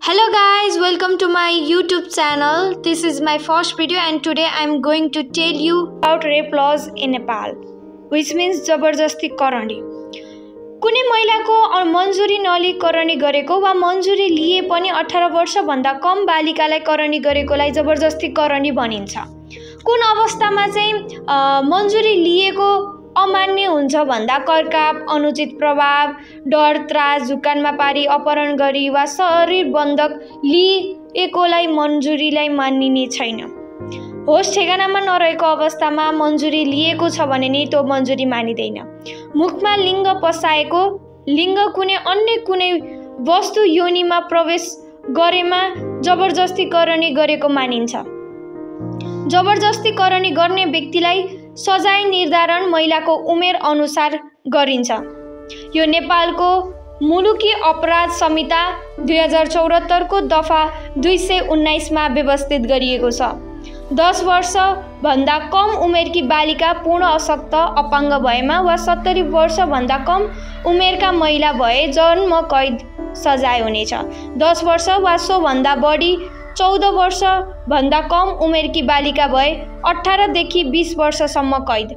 Hello guys, welcome to my YouTube channel. This is my first video and today I am going to tell you about rape laws in Nepal, which means जबरजस्ती करणी। कुनै महिलाको मन्जुरी नलिई करणी गरेको वा मन्जुरी लिए पनि 18 वर्ष भन्दा कम बालिकालाई करणी गरेकोलाई जबरजस्ती करणी भनिन्छ। कुन अवस्थामा चाहिँ मन्जुरी लिएको अमान्य हुन्छ भन्दा करकाप, अनुचित प्रभाव, डर, त्रास, झुकानमा पारी, अपहरण गरी वा शरीर बन्धक लिएकोलाई मन्जुरीलाई मानिने छैन। होस ठेगानामा नरहेको अवस्थामा मन्जुरी लिएको छ भने नि त्यो मन्जुरी मानिदैन। मुखमा लिङ्ग पसाएको, लिङ्ग कुनै अन्य कुनै वस्तु योनिमा प्रवेश गरेमा जबरजस्ती करणी गरेको मानिन्छ। जबरजस्ती करणी गर्ने व्यक्तिलाई सजाय निर्धारण महिलाको उमेर अनुसार गरिन्छ। यो नेपालको मुलुकी अपराध संहिता 2074 को दफा 219 मा व्यवस्थित गरिएको छ। 10 वर्ष भन्दा कम उमेरकी बालिका पूर्ण अशक्त अपाङ्ग भएमा वा 70 वर्ष भन्दा कम उमेरका महिला भए जन्म कैद सजाय हुनेछ। 10 वर्ष वा सो भन्दा बढी 14 वर्ष भन्दा कम उमेरकी बालिका भए 18 देखि 20 वर्षसम्म कैद।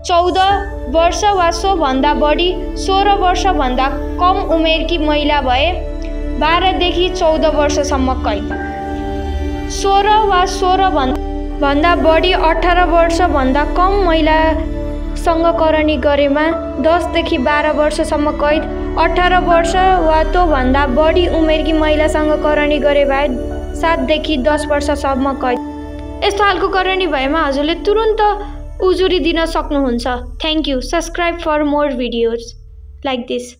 14 वर्ष वा सो भन्दा बढी 16 वर्ष भन्दा कम उमेरकी महिला भए 12 देखि 14 वर्षसम्म कैद। 16 वा 16 भन्दा बढी 18 वर्ष भन्दा कम महिलासँग करणी गरेमा 10 देखि 12 वर्षसम्म कैद। 18 वर्ष वा तो भन्दा बढी उमेरकी महिलासँग करणी गरे भए 7 देखि 10 वर्षसम्म कैद। यस्तो हालको करणी भएमा हजुरले तुरुन्त उजुरी दिन सक्नुहुन्छ। Thank you. Subscribe for more videos like this.